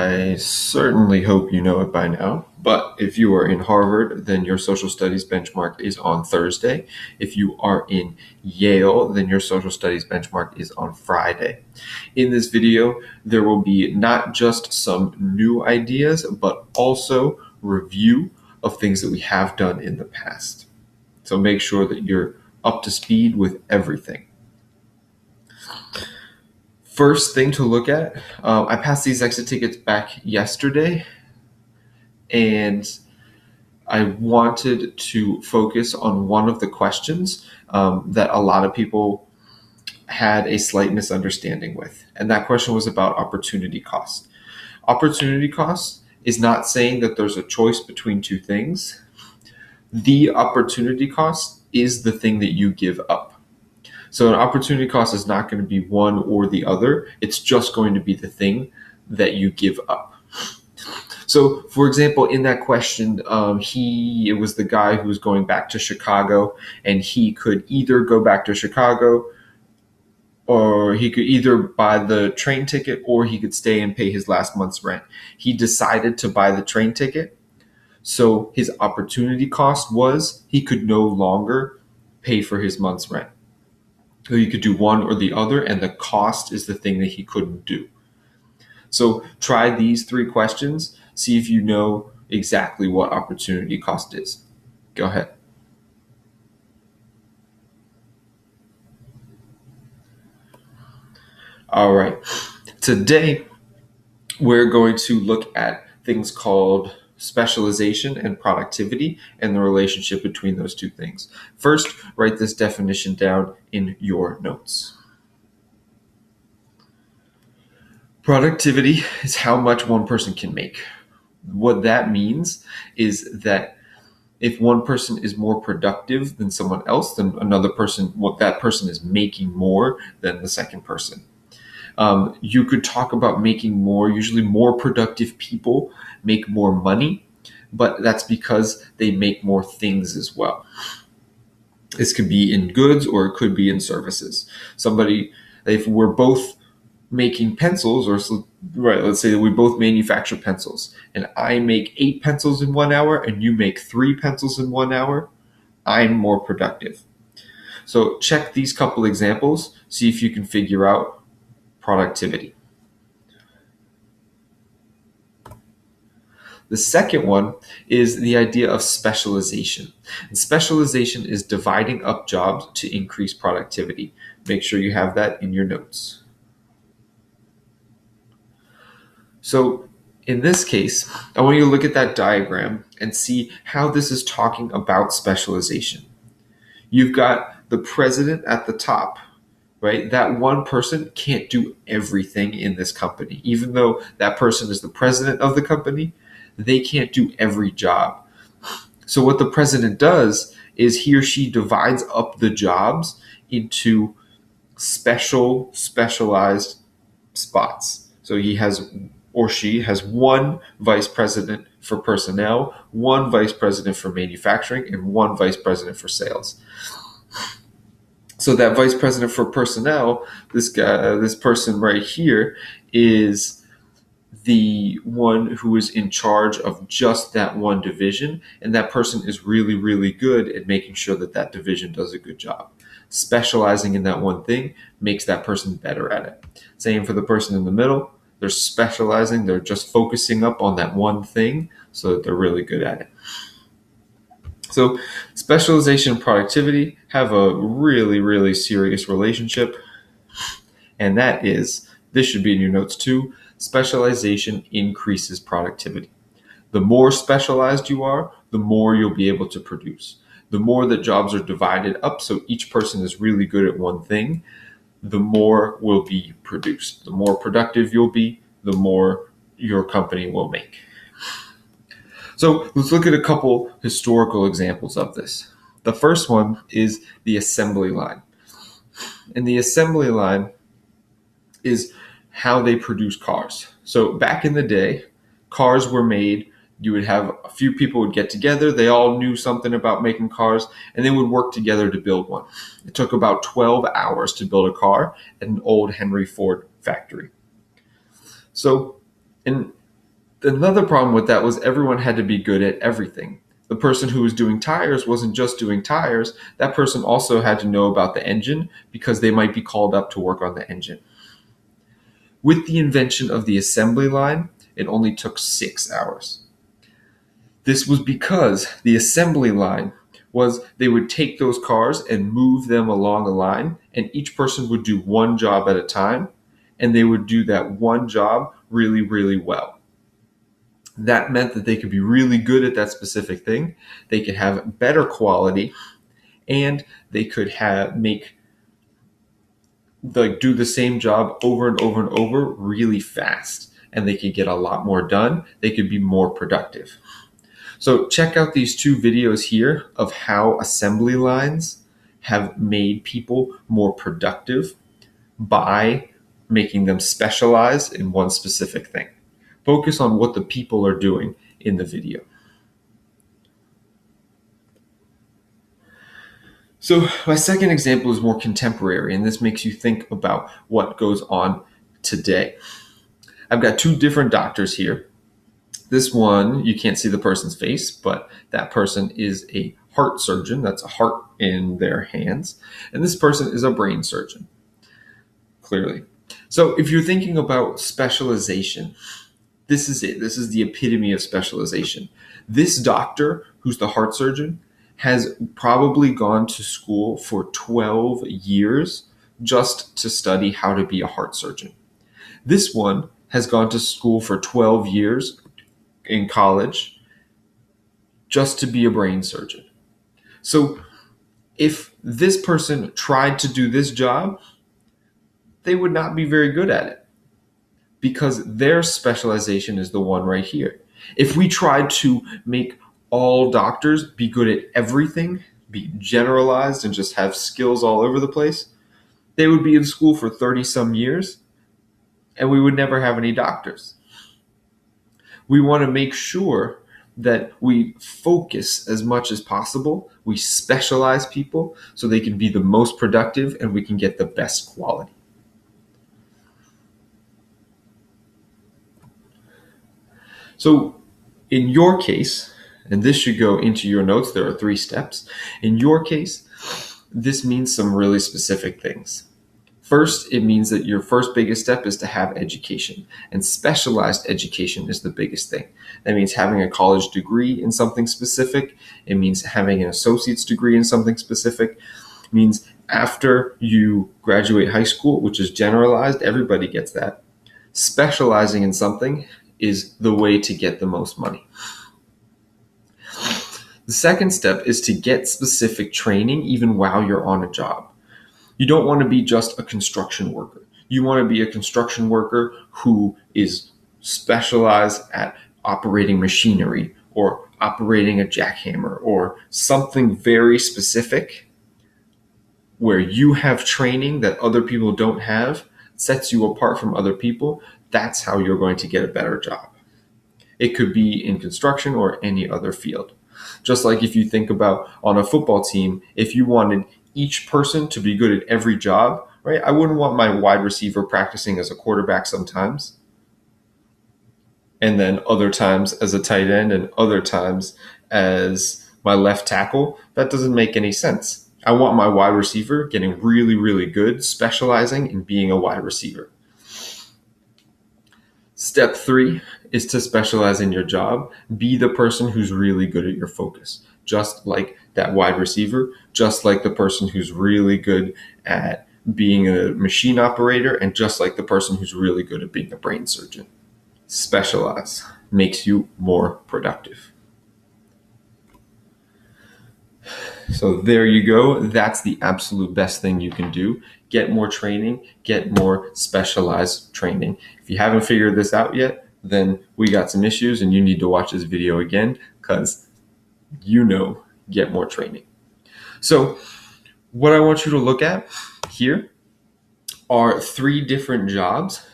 I certainly hope you know it by now, but if you are in Harvard, then your social studies benchmark is on Thursday. If you are in Yale, then your social studies benchmark is on Friday. In this video, there will be not just some new ideas, but also review of things that we have done in the past. So make sure that you're up to speed with everything. First thing to look at, I passed these exit tickets back yesterday, and I wanted to focus on one of the questions that a lot of people had a slight misunderstanding with, and that question was about opportunity cost. Opportunity cost is not saying that there's a choice between two things. The opportunity cost is the thing that you give up. So an opportunity cost is not going to be one or the other. It's just going to be the thing that you give up. So, for example, in that question, it was the guy who was going back to Chicago, and he could either go back to Chicago, or he could either buy the train ticket, or he could stay and pay his last month's rent. He decided to buy the train ticket. So his opportunity cost was he could no longer pay for his month's rent. So you could do one or the other, and the cost is the thing that he couldn't do. So try these three questions. See if you know exactly what opportunity cost is. Go ahead. All right. Today, we're going to look at things called specialization and productivity and the relationship between those two things. First, write this definition down in your notes. Productivity is how much one person can make. What that means is that if one person is more productive than someone else, then another person, that person is making more than the second person. You could talk about making more. Usually more productive people make more money, but that's because they make more things as well. This could be in goods or it could be in services. If we're both making pencils, let's say that we both manufacture pencils, and I make 8 pencils in 1 hour and you make 3 pencils in 1 hour, I'm more productive. So check these couple examples, see if you can figure out productivity. The second one is the idea of specialization. And specialization is dividing up jobs to increase productivity. Make sure you have that in your notes. So in this case, I want you to look at that diagram and see how this is talking about specialization. You've got the president at the top, right? That one person can't do everything in this company. Even though that person is the president of the company, they can't do every job. So what the president does is he or she divides up the jobs into specialized spots. So he has or she has one vice president for personnel, one vice president for manufacturing, and one vice president for sales. So that vice president for personnel, this person right here, is the one who is in charge of just that one division, and that person is really, really good at making sure that that division does a good job. Specializing in that one thing makes that person better at it. Same for the person in the middle. They're specializing, they're just focusing up on that one thing so that they're really good at it. So specialization and productivity have a really, really serious relationship, and that is, this should be in your notes too, specialization increases productivity. The more specialized you are, the more you'll be able to produce. The more that jobs are divided up so each person is really good at one thing, the more will be produced. The more productive you'll be, the more your company will make. So let's look at a couple historical examples of this. The first one is the assembly line. And the assembly line is how they produce cars. So back in the day, cars were made. You would have a few people would get together. They all knew something about making cars, and they would work together to build one. It took about 12 hours to build a car at an old Henry Ford factory. So, and Another problem with that was everyone had to be good at everything. The person who was doing tires wasn't just doing tires. That person also had to know about the engine because they might be called up to work on the engine. With the invention of the assembly line, it only took 6 hours. This was because the assembly line was they would take those cars and move them along a line, and each person would do one job at a time, and they would do that one job really, really well. That meant that they could be really good at that specific thing. They could have better quality, and they could do the same job over and over and over really fast, and they could get a lot more done. They could be more productive. So check out these two videos here of how assembly lines have made people more productive by making them specialize in one specific thing. Focus on what the people are doing in the video. So my second example is more contemporary, and this makes you think about what goes on today. I've got two different doctors here. This one, you can't see the person's face, but that person is a heart surgeon. That's a heart in their hands. And this person is a brain surgeon, clearly. So if you're thinking about specialization, this is it. This is the epitome of specialization. This doctor, who's the heart surgeon, has probably gone to school for 12 years just to study how to be a heart surgeon. This one has gone to school for 12 years in college just to be a brain surgeon. So if this person tried to do this job, they would not be very good at it because their specialization is the one right here. If we tried to make all doctors be good at everything, be generalized and just have skills all over the place, they would be in school for 30 some years and we would never have any doctors. We want to make sure that we focus as much as possible. We specialize people so they can be the most productive and we can get the best quality. So in your case, and this should go into your notes, there are 3 steps. In your case, this means some really specific things. First, it means that your first biggest step is to have education, and specialized education is the biggest thing. That means having a college degree in something specific. It means having an associate's degree in something specific. It means after you graduate high school, which is generalized, everybody gets that. Specializing in something is the way to get the most money. The second step is to get specific training even while you're on a job. You don't want to be just a construction worker. You want to be a construction worker who is specialized at operating machinery or operating a jackhammer or something very specific where you have training that other people don't have, sets you apart from other people. That's how you're going to get a better job. It could be in construction or any other field. Just like if you think about on a football team, if you wanted each person to be good at every job, right? I wouldn't want my wide receiver practicing as a quarterback sometimes, and then other times as a tight end, and other times as my left tackle. That doesn't make any sense. I want my wide receiver getting really, really good, specializing in being a wide receiver. Step 3 is to specialize in your job. Be the person who's really good at your focus, just like that wide receiver, just like the person who's really good at being a machine operator, and just like the person who's really good at being a brain surgeon. Specialize makes you more productive. So there you go. That's the absolute best thing you can do. Get more training, get more specialized training. If you haven't figured this out yet, then we got some issues and you need to watch this video again because get more training. So what I want you to look at here are 3 different jobs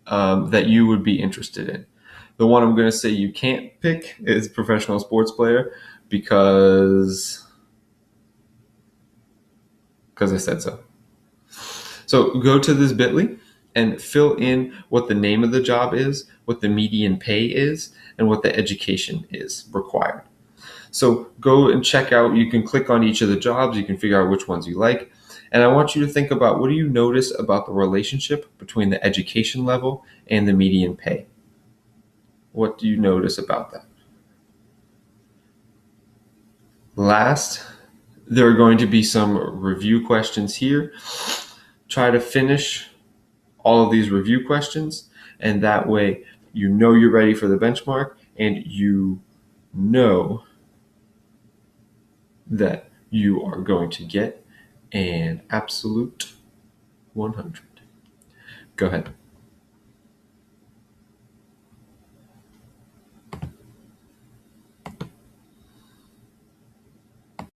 that you would be interested in. The one I'm going to say you can't pick is professional sports player because I said so. So go to this bit.ly and fill in what the name of the job is, what the median pay is, and what the education is required. So go and check out, you can click on each of the jobs, you can figure out which ones you like. And I want you to think about, what do you notice about the relationship between the education level and the median pay? What do you notice about that? Last, there are going to be some review questions here. Try to finish all of these review questions, and that way you know you're ready for the benchmark, and you know that you are going to get an absolute 100. Go ahead.